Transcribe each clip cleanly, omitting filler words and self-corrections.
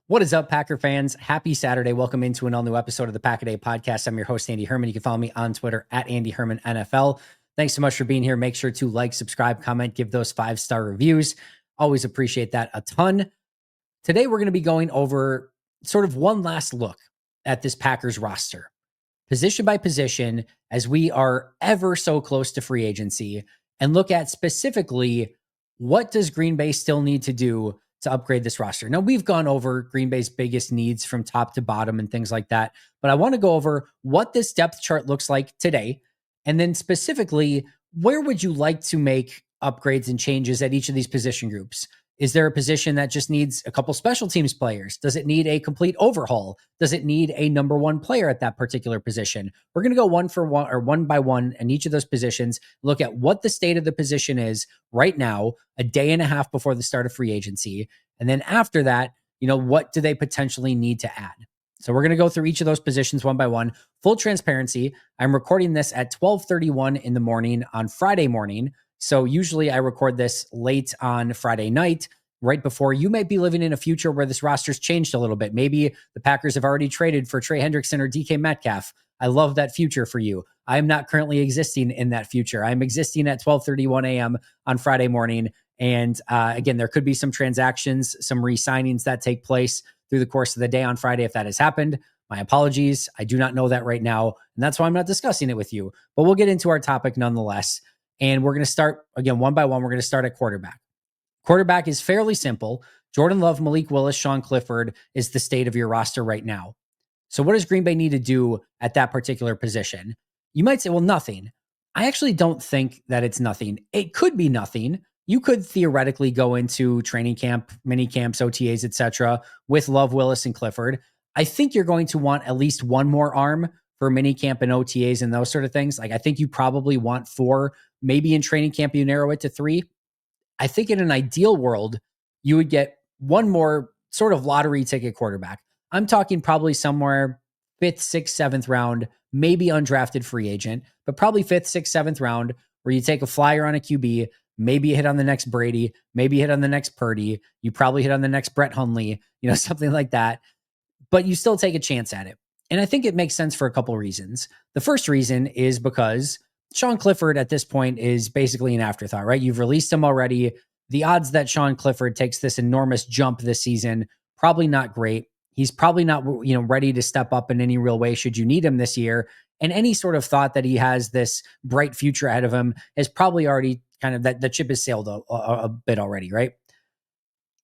What is up, Packer fans? Happy Saturday. Welcome into an all-new episode of the Pack a Day podcast. I'm your host, Andy Herman. You can follow me on Twitter at Andy Herman NFL. Thanks so much for being here. Make sure to like, subscribe, comment, give those 5-star reviews. Always appreciate that a ton. Today, we're going to be going over sort of one last look at this Packers roster, position by position, as we are ever so close to free agency, and look at specifically what does Green Bay still need to do to upgrade this roster. Now, we've gone over Green Bay's biggest needs from top to bottom and things like that, but I want to go over what this depth chart looks like today, and then specifically, where would you like to make upgrades and changes at each of these position groups? Is there a position that just needs a couple special teams players? Does it need a complete overhaul? Does it need a number one player at that particular position? We're going to go one for one or one by one in each of those positions, look at what the state of the position is right now, a day and a half before the start of free agency. And then after that, what do they potentially need to add? So we're going to go through each of those positions one by one. Full transparency, I'm recording this at 12:31 in the morning on Friday morning. So usually I record this late on Friday night, right before you might be living in a future where this roster's changed a little bit. Maybe the Packers have already traded for Trey Hendrickson or DK Metcalf. I love that future for you. I am not currently existing in that future. I'm existing at 12:31 a.m. on Friday morning. And again, there could be some transactions, some re-signings that take place through the course of the day on Friday if that has happened. My apologies. I do not know that right now. And that's why I'm not discussing it with you. But we'll get into our topic nonetheless. And we're going to start, again, one by one. We're going to start at quarterback. Quarterback is fairly simple. Jordan Love, Malik Willis, Sean Clifford is the state of your roster right now. So what does Green Bay need to do at that particular position? You might say, well, nothing. I actually don't think that it's nothing. It could be nothing. You could theoretically go into training camp, mini camps, OTAs, etc., with Love, Willis, and Clifford. I think you're going to want at least one more arm for mini camp and OTAs and those sort of things. Like, I think you probably want 4. Maybe in training camp, you narrow it to 3. I think in an ideal world, you would get one more sort of lottery ticket quarterback. I'm talking probably somewhere 5th, 6th, 7th round, maybe undrafted free agent, but probably 5th, 6th, 7th round, where you take a flyer on a QB, maybe you hit on the next Brady, maybe you hit on the next Purdy, you probably hit on the next Brett Hundley, something like that, but you still take a chance at it. And I think it makes sense for a couple of reasons. The first reason is because Sean Clifford at this point is basically an afterthought, right? You've released him already. The odds that Sean Clifford takes this enormous jump this season, probably not great. He's probably not, ready to step up in any real way should you need him this year. And any sort of thought that he has this bright future ahead of him is probably already kind of that the chip has sailed a bit already, right?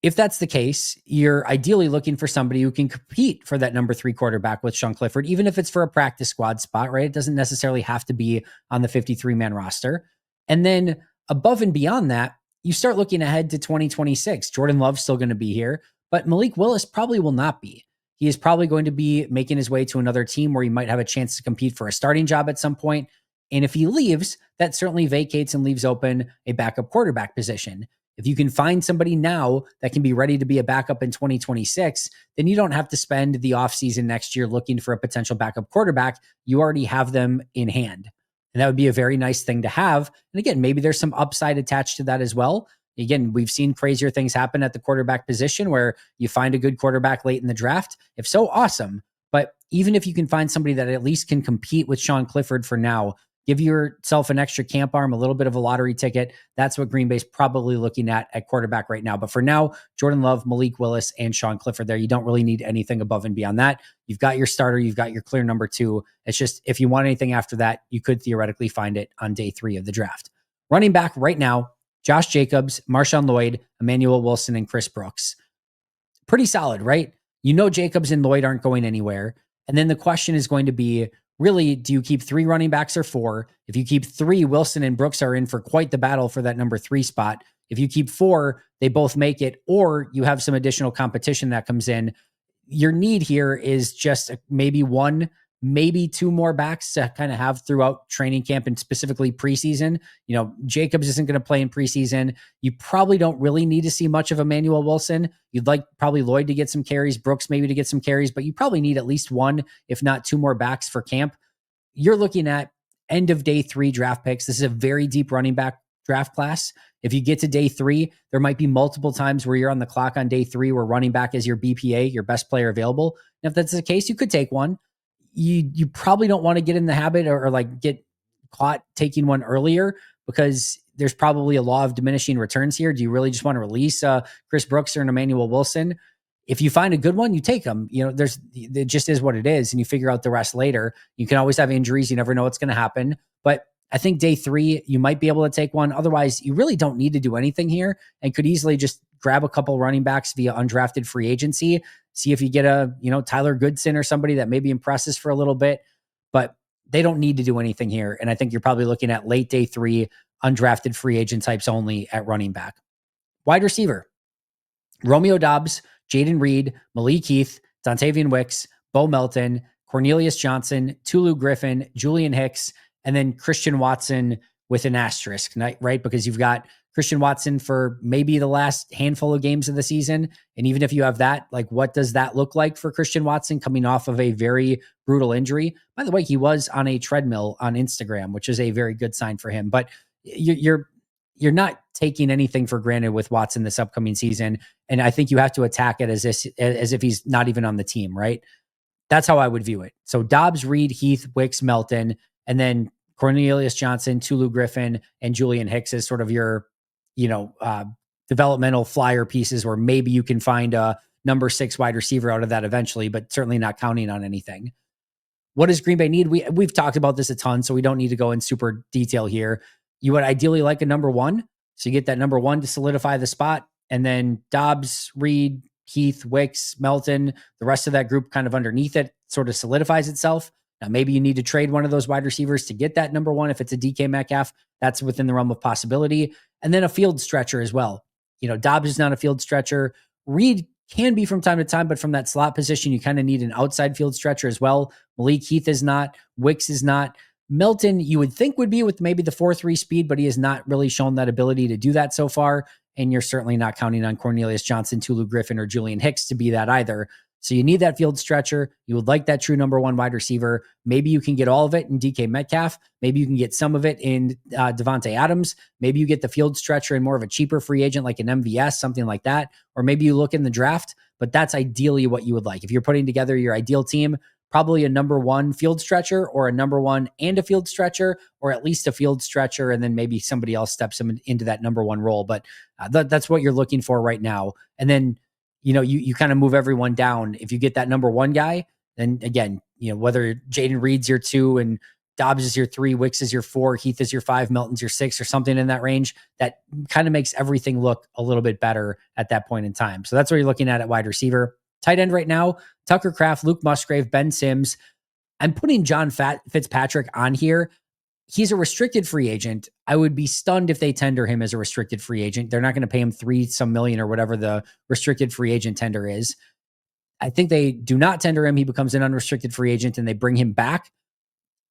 If that's the case, you're ideally looking for somebody who can compete for that number 3 quarterback with Sean Clifford, even if it's for a practice squad spot, right? It doesn't necessarily have to be on the 53-man roster. And then above and beyond that, you start looking ahead to 2026. Jordan Love's still going to be here, but Malik Willis probably will not be. He is probably going to be making his way to another team where he might have a chance to compete for a starting job at some point. And if he leaves, that certainly vacates and leaves open a backup quarterback position. If you can find somebody now that can be ready to be a backup in 2026, then you don't have to spend the offseason next year looking for a potential backup quarterback. You already have them in hand. And that would be a very nice thing to have. And again, maybe there's some upside attached to that as well. Again, we've seen crazier things happen at the quarterback position where you find a good quarterback late in the draft. If so, awesome. But even if you can find somebody that at least can compete with Sean Clifford for now, give yourself an extra camp arm, a little bit of a lottery ticket. That's what Green Bay's probably looking at quarterback right now. But for now, Jordan Love, Malik Willis, and Sean Clifford there. You don't really need anything above and beyond that. You've got your starter. You've got your clear number 2. It's just, if you want anything after that, you could theoretically find it on day 3 of the draft. Running back right now, Josh Jacobs, Marshawn Lloyd, Emmanuel Wilson, and Chris Brooks. Pretty solid, right? Jacobs and Lloyd aren't going anywhere. And then the question is going to be, really, do you keep 3 running backs or 4? If you keep 3, Wilson and Brooks are in for quite the battle for that number 3 spot. If you keep 4, they both make it, or you have some additional competition that comes in. Your need here is just maybe 1, maybe 2 more backs to kind of have throughout training camp and specifically preseason. Jacobs isn't going to play in preseason. You probably don't really need to see much of Emmanuel Wilson. You'd like probably Lloyd to get some carries, Brooks maybe to get some carries, but you probably need at least 1, if not 2 more backs for camp. You're looking at end of day 3 draft picks. This is a very deep running back draft class. If you get to day 3, there might be multiple times where you're on the clock on day 3 where running back is your BPA, your best player available. And if that's the case, you could take one. You probably don't want to get in the habit or like get caught taking one earlier, because there's probably a law of diminishing returns here. Do you really just want to release Chris Brooks or an Emmanuel Wilson? If you find a good one, you take them. It just is what it is, and you figure out the rest later. You can always have injuries. You never know what's going to happen. But I think day 3, you might be able to take one. Otherwise, you really don't need to do anything here and could easily just grab a couple running backs via undrafted free agency. See if you get a, Tyler Goodson or somebody that maybe impresses for a little bit, but they don't need to do anything here. And I think you're probably looking at late day 3, undrafted free agent types only at running back. Wide receiver, Romeo Doubs, Jaden Reed, Malik Heath, Dontavian Wicks, Bo Melton, Cornelius Johnson, Tulu Griffin, Julian Hicks, and then Christian Watson with an asterisk, right? Because you've got Christian Watson for maybe the last handful of games of the season. And even if you have that, like, what does that look like for Christian Watson coming off of a very brutal injury? By the way, he was on a treadmill on Instagram, which is a very good sign for him. But you're not taking anything for granted with Watson this upcoming season. And I think you have to attack it as if he's not even on the team, right? That's how I would view it. So Doubs, Reed, Heath, Wicks, Melton, and then Cornelius Johnson, Tulu Griffin, and Julian Hicks is sort of your, developmental flyer pieces where maybe you can find a number 6 wide receiver out of that eventually, but certainly not counting on anything. What does Green Bay need? We've talked about this a ton, so we don't need to go in super detail here. You would ideally like a number 1. So you get that number 1 to solidify the spot, and then Doubs, Reed, Heath, Wicks, Melton, the rest of that group kind of underneath it sort of solidifies itself. Now, maybe you need to trade one of those wide receivers to get that number 1. If it's a DK Metcalf, that's within the realm of possibility. And then a field stretcher as well. Doubs is not a field stretcher. Reed can be from time to time, but from that slot position, you kind of need an outside field stretcher as well. Malik Heath is not. Wicks is not. Melton, you would think would be with maybe the 4.3 speed, but he has not really shown that ability to do that so far. And you're certainly not counting on Cornelius Johnson, Tulu Griffin, or Julian Hicks to be that either. So you need that field stretcher. You would like that true number 1 wide receiver. Maybe you can get all of it in DK Metcalf. Maybe you can get some of it in Devontae Adams. Maybe you get the field stretcher in more of a cheaper free agent like an MVS, something like that. Or maybe you look in the draft, but that's ideally what you would like. If you're putting together your ideal team, probably a number 1 field stretcher, or a number 1 and a field stretcher, or at least a field stretcher, and then maybe somebody else steps him into that number 1 role. But that's what you're looking for right now. And then you kind of move everyone down. If you get that number 1 guy, then again, whether Jaden Reed's your 2 and Doubs is your 3, Wicks is your 4, Heath is your 5, Melton's your 6, or something in that range, that kind of makes everything look a little bit better at that point in time. So that's what you're looking at wide receiver. Tight end right now, Tucker Kraft, Luke Musgrave, Ben Sims. I'm putting John Fitzpatrick on here. He's a restricted free agent. I would be stunned if they tender him as a restricted free agent. They're not going to pay him $3 million or whatever the restricted free agent tender is. I think they do not tender him. He becomes an unrestricted free agent and they bring him back.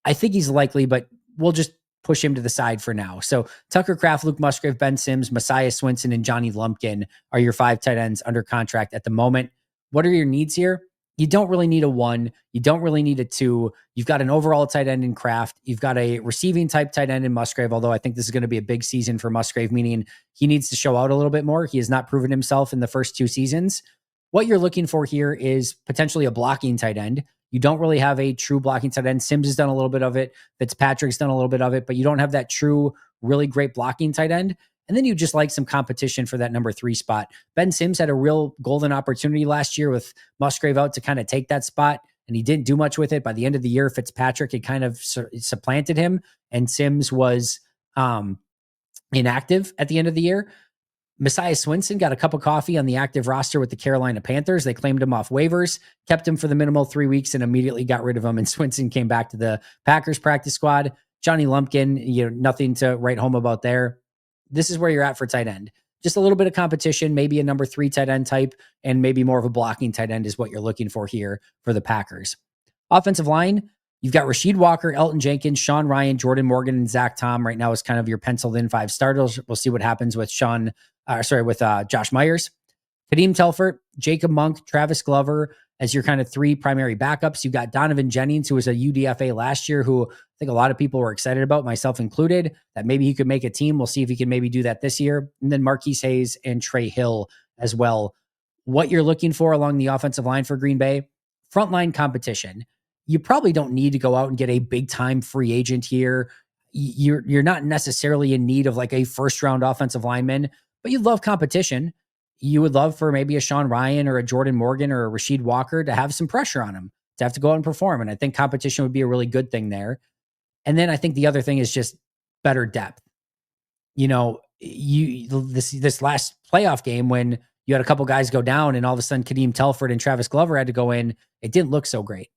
I think he's likely, but we'll just push him to the side for now. So Tucker Kraft, Luke Musgrave, Ben Sims, Messiah Swinson, and Johnny Lumpkin are your 5 tight ends under contract at the moment. What are your needs here? You don't really need a 1. You don't really need a 2. You've got an overall tight end in Kraft. You've got a receiving type tight end in Musgrave, although I think this is going to be a big season for Musgrave, meaning he needs to show out a little bit more. He has not proven himself in the first 2 seasons. What you're looking for here is potentially a blocking tight end. You don't really have a true blocking tight end. Sims has done a little bit of it. Fitzpatrick's done a little bit of it, but you don't have that true, really great blocking tight end. And then you just like some competition for that number 3 spot. Ben Sims had a real golden opportunity last year with Musgrave out to kind of take that spot, and he didn't do much with it. By the end of the year, Fitzpatrick had kind of supplanted him, and Sims was inactive at the end of the year. Messiah Swinson got a cup of coffee on the active roster with the Carolina Panthers. They claimed him off waivers, kept him for the minimal 3 weeks, and immediately got rid of him. And Swinson came back to the Packers practice squad. Johnny Lumpkin, nothing to write home about there. This is where you're at for tight end. Just a little bit of competition, maybe a number 3 tight end type, and maybe more of a blocking tight end is what you're looking for here for the Packers. Offensive line, you've got Rasheed Walker, Elton Jenkins, Sean Ryan, Jordan Morgan, and Zach Tom right now is kind of your penciled in 5 starters. We'll see what happens with Josh Myers. Kadeem Telfort, Jacob Monk, Travis Glover, as your kind of three primary backups. You got Donovan Jennings, who was a UDFA last year, who I think a lot of people were excited about, myself included, that maybe he could make a team. We'll see if he can maybe do that this year. And then Marquise Hayes and Trey Hill as well. What you're looking for along the offensive line for Green Bay, frontline competition. You probably don't need to go out and get a big time free agent here. You're not necessarily in need of like a first round offensive lineman, but you'd love competition. You would love for maybe a Sean Ryan or a Jordan Morgan or a Rasheed Walker to have some pressure on him, to have to go out and perform. And I think competition would be a really good thing there. And then I think the other thing is just better depth. You know, this last playoff game when you had a couple guys go down and all of a sudden Kadeem Telford and Travis Glover had to go in, it didn't look so great.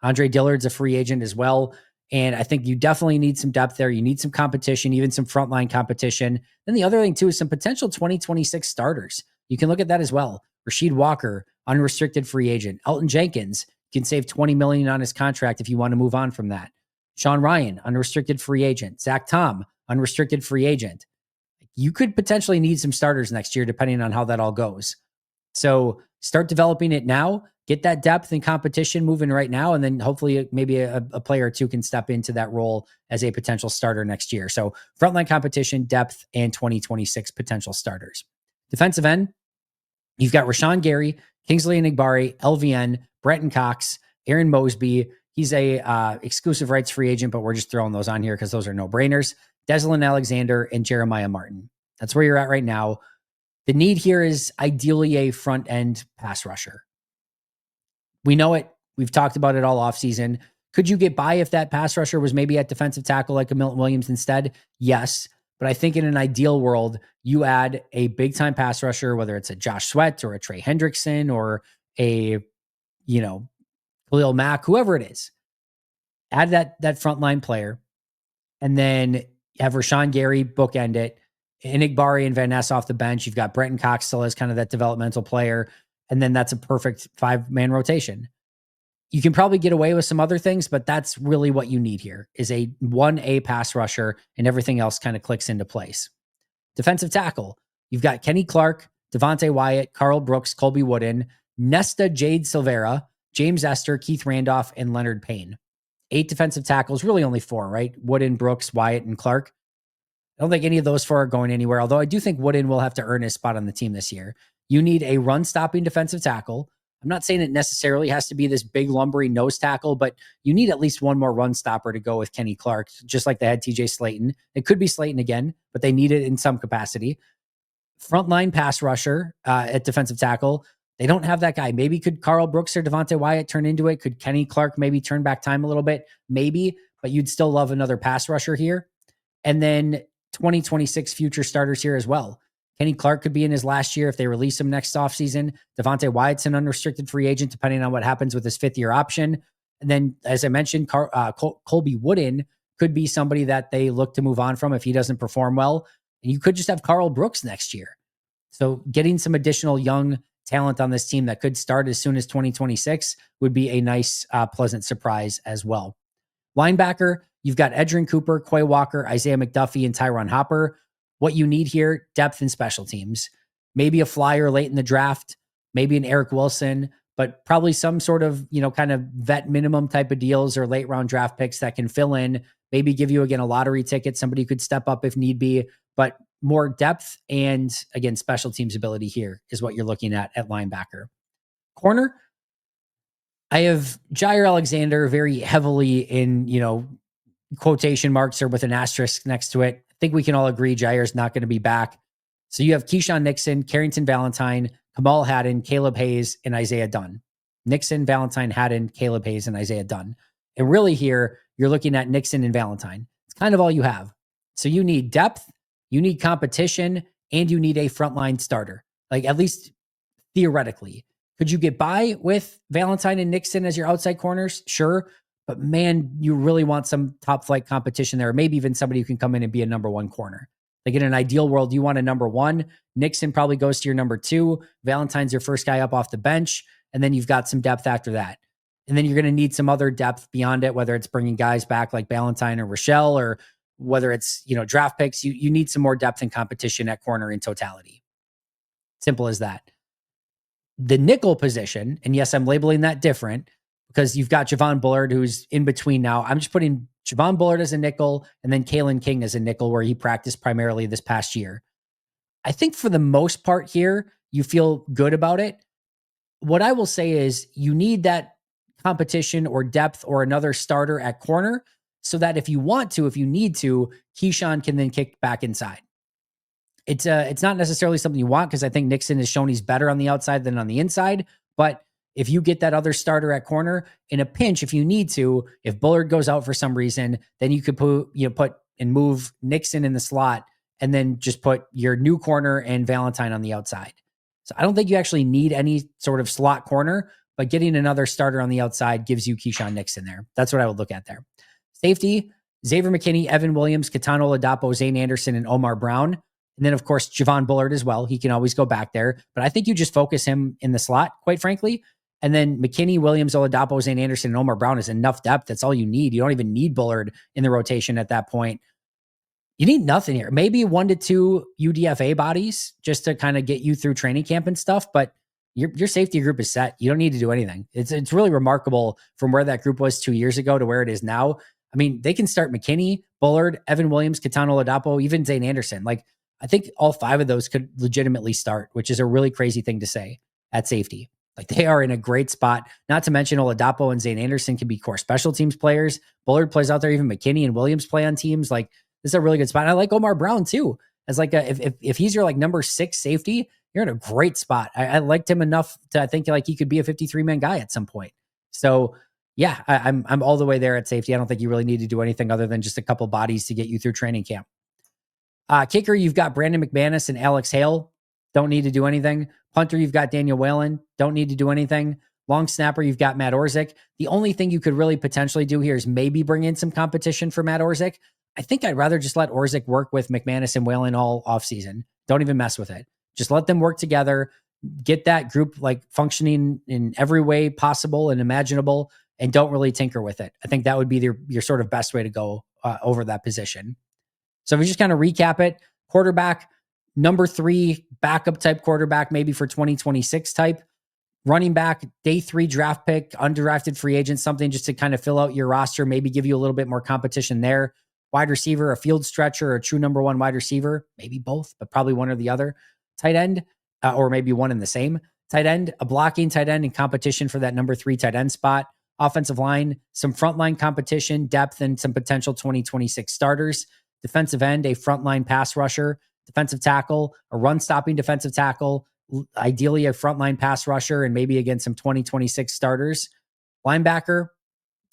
Andre Dillard's a free agent as well. And I think you definitely need some depth there. You need some competition, even some frontline competition. Then the other thing too is some potential 2026 starters. You can look at that as well. Rasheed Walker, unrestricted free agent. Elton Jenkins can save $20 million on his contract if you want to move on from that. Sean Ryan, unrestricted free agent. Zach Tom, unrestricted free agent. You could potentially need some starters next year, depending on how that all goes. So start developing it now, get that depth and competition moving right now. And then hopefully maybe a player or two can step into that role as a potential starter next year. So frontline competition, depth, and 2026 potential starters. Defensive end, you've got Rashawn Gary, Kingsley Enagbare, LVN, Brenton Cox, Aaron Mosby. He's a exclusive rights free agent, but we're just throwing those on here because those are no-brainers. Deslin Alexander and Jeremiah Martin. That's where you're at right now. The need here is ideally a front-end pass rusher. We know it. We've talked about it all offseason. Could you get by if that pass rusher was maybe at defensive tackle like a Milton Williams instead? Yes. But I think in an ideal world, you add a big-time pass rusher, whether it's a Josh Sweat or a Trey Hendrickson or a, Khalil Mack, whoever it is. Add that frontline player, and then have Rashawn Gary bookend it. Enagbare and Van Ness off the bench. You've got Brenton Cox still as kind of that developmental player. And then that's a perfect 5-man rotation. You can probably get away with some other things, but that's really what you need here is a 1A pass rusher, and everything else kind of clicks into place. Defensive tackle. You've got Kenny Clark, Devontae Wyatt, Carl Brooks, Colby Wooden, Nesta Jade Silvera, James Esther, Keith Randolph, and Leonard Payne. 8 defensive tackles, really only 4, right? Wooden, Brooks, Wyatt, and Clark. I don't think any of those 4 are going anywhere, although I do think Wooden will have to earn his spot on the team this year. You need a run-stopping defensive tackle. I'm not saying it necessarily has to be this big lumbering nose tackle, but you need at least one more run stopper to go with Kenny Clark, just like they had TJ Slayton. It could be Slayton again, but they need it in some capacity. Frontline pass rusher at defensive tackle. They don't have that guy. Maybe could Carl Brooks or Devontae Wyatt turn into it? Could Kenny Clark maybe turn back time a little bit? Maybe, but you'd still love another pass rusher here. And then 2026 future starters here as well. Kenny Clark could be in his last year if they release him next offseason. Devontae Wyatt's an unrestricted free agent, depending on what happens with his 5th-year option. And then, as I mentioned, Colby Wooden could be somebody that they look to move on from if he doesn't perform well. And you could just have Carl Brooks next year. So getting some additional young talent on this team that could start as soon as 2026 would be a nice, pleasant surprise as well. Linebacker, you've got Edgerrin Cooper, Quay Walker, Isaiah McDuffie, and Tyron Hopper. What you need here, depth in special teams. Maybe a flyer late in the draft, maybe an Eric Wilson, but probably some sort of, kind of vet minimum type of deals or late round draft picks that can fill in, maybe give you, again, a lottery ticket. Somebody who could step up if need be, but more depth and, again, special teams ability here is what you're looking at linebacker. Corner, I have Jair Alexander very heavily in, quotation marks or with an asterisk next to it. I think we can all agree Jair's not going to be back. So you have Keyshawn Nixon, Carrington Valentine, Kamal Haddon, Caleb Hayes, and Isaiah Dunn. Nixon, Valentine, Haddon, Caleb Hayes, and Isaiah Dunn. And really here, you're looking at Nixon and Valentine. It's kind of all you have. So you need depth, you need competition, and you need a frontline starter. Like, at least theoretically. Could you get by with Valentine and Nixon as your outside corners? Sure. But man, you really want some top flight competition there, or maybe even somebody who can come in and be a number 1 corner. Like, in an ideal world, you want a number 1. Nixon probably goes to your number 2. Valentine's your first guy up off the bench. And then you've got some depth after that. And then you're going to need some other depth beyond it, whether it's bringing guys back like Valentine or Rochelle, or whether it's, draft picks. You need some more depth and competition at corner in totality. Simple as that. The nickel position, and yes, I'm labeling that different because you've got Javon Bullard, who's in between now. I'm just putting Javon Bullard as a nickel and then Kalen King as a nickel, where he practiced primarily this past year. I think for the most part here, you feel good about it. What I will say is you need that competition or depth or another starter at corner so that if you want to, if you need to, Keyshawn can then kick back inside. It's not necessarily something you want because I think Nixon has shown he's better on the outside than on the inside. But if you get that other starter at corner in a pinch, if you need to, if Bullard goes out for some reason, then you could put and move Nixon in the slot and then just put your new corner and Valentine on the outside. So I don't think you actually need any sort of slot corner, but getting another starter on the outside gives you Keyshawn Nixon there. That's what I would look at there. Safety, Xavier McKinney, Evan Williams, Katano Ladapo, Zane Anderson, and Omar Brown. And then, of course, Javon Bullard as well. He can always go back there. But I think you just focus him in the slot, quite frankly. And then McKinney, Williams, Oladapo, Zane Anderson, and Omar Brown is enough depth. That's all you need. You don't even need Bullard in the rotation at that point. You need nothing here. Maybe 1 to 2 UDFA bodies just to kind of get you through training camp and stuff. But your safety group is set. You don't need to do anything. It's really remarkable from where that group was 2 years ago to where it is now. I mean, they can start McKinney, Bullard, Evan Williams, Katano Ladapo, even Zane Anderson. Like, I think all 5 of those could legitimately start, which is a really crazy thing to say at safety. Like, they are in a great spot. Not to mention Oladapo and Zane Anderson can be core special teams players. Bullard plays out there. Even McKinney and Williams play on teams. Like, this is a really good spot. And I like Omar Brown too. As like if he's your like number 6 safety, you're in a great spot. I liked him enough to I think like he could be a 53-man guy at some point. So yeah, I'm all the way there at safety. I don't think you really need to do anything other than just a couple bodies to get you through training camp. Kicker, you've got Brandon McManus and Alex Hale. Don't need to do anything. Punter, you've got Daniel Whalen. Don't need to do anything. Long snapper, you've got Matt Orzik. The only thing you could really potentially do here is maybe bring in some competition for Matt Orzik. I think I'd rather just let Orzik work with McManus and Whalen all offseason. Don't even mess with it. Just let them work together. Get that group like functioning in every way possible and imaginable, and don't really tinker with it. I think that would be your sort of best way to go over that position. So if we just kind of recap it, quarterback, number 3 backup type quarterback, maybe for 2026 type. Running back, day 3 draft pick, undrafted free agent, something just to kind of fill out your roster, maybe give you a little bit more competition there. Wide receiver, a field stretcher, or a true number 1 wide receiver, maybe both, but probably one or the other. Tight end, or maybe one in the same. Tight end, a blocking tight end in competition for that number 3 tight end spot. Offensive line, some frontline competition, depth, and some potential 2026 starters. Defensive end, a frontline pass rusher. Defensive tackle, a run-stopping defensive tackle, ideally a frontline pass rusher, and maybe against some 2026 starters. Linebacker,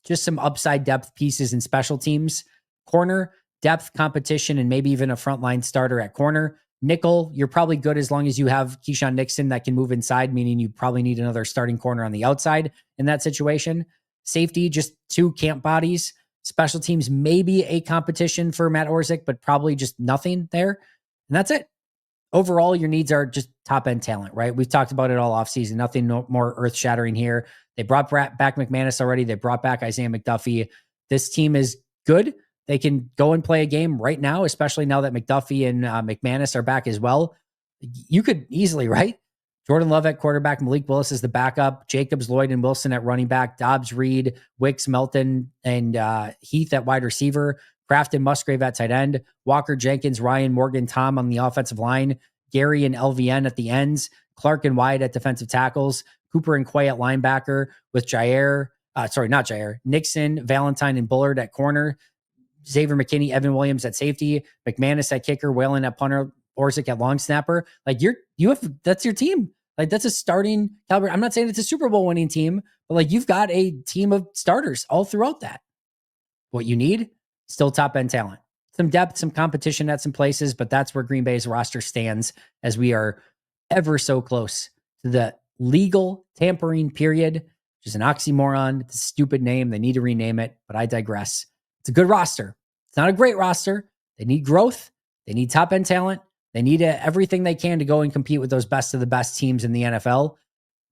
just some upside depth pieces in special teams. Corner, depth, competition, and maybe even a frontline starter at corner. Nickel, you're probably good as long as you have Keyshawn Nixon that can move inside, meaning you probably need another starting corner on the outside in that situation. Safety, just 2 camp bodies. Special teams, maybe a competition for Matt Orzik, but probably just nothing there. And that's it. Overall, your needs are just top end talent, right? We've talked about it all offseason. Nothing more earth shattering here. They brought back McManus already. They brought back Isaiah McDuffie. This team is good. They can go and play a game right now, especially now that McDuffie and McManus are back as well. You could easily, right? Jordan Love at quarterback, Malik Willis is the backup, Jacobs, Lloyd, and Wilson at running back, Dobbs, Reed, Wicks, Melton, and Heath at wide receiver, Kraft and Musgrave at tight end, Walker, Jenkins, Ryan, Morgan, Tom on the offensive line, Gary and LVN at the ends, Clark and Wyatt at defensive tackles, Cooper and Quay at linebacker with Nixon, Valentine, and Bullard at corner, Xavier McKinney, Evan Williams at safety, McManus at kicker, Whalen at punter, Orzik at long snapper. Like that's your team. Like that's a starting caliber. I'm not saying it's a Super Bowl winning team, but like you've got a team of starters all throughout that. What you need, still top end talent. Some depth, some competition at some places, but that's where Green Bay's roster stands as we are ever so close to the legal tampering period, which is an oxymoron. It's a stupid name. They need to rename it, but I digress. It's a good roster. It's not a great roster. They need growth. They need top end talent. They need everything they can to go and compete with those best of the best teams in the NFL.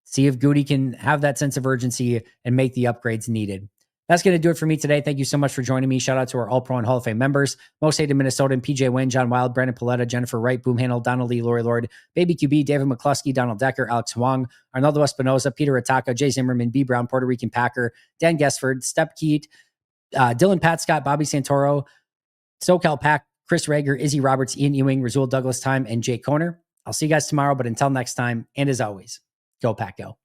See if Goody can have that sense of urgency and make the upgrades needed. That's going to do it for me today. Thank you so much for joining me. Shout out to our All-Pro and Hall of Fame members, Most Hated Minnesotan, PJ Wynn, John Wild, Brandon Paletta, Jennifer Wright, Boom Handle, Donald Lee, Lori Lord, Baby QB, David McCluskey, Donald Decker, Alex Wong, Arnaldo Espinoza, Peter Ataka, Jay Zimmerman, B. Brown, Puerto Rican Packer, Dan Gesford, Step Keat, Dylan Pat Scott, Bobby Santoro, SoCal Pack, Chris Rager, Izzy Roberts, Ian Ewing, Razul Douglas Time, and Jake Koner. I'll see you guys tomorrow, but until next time, and as always, go Pack Go.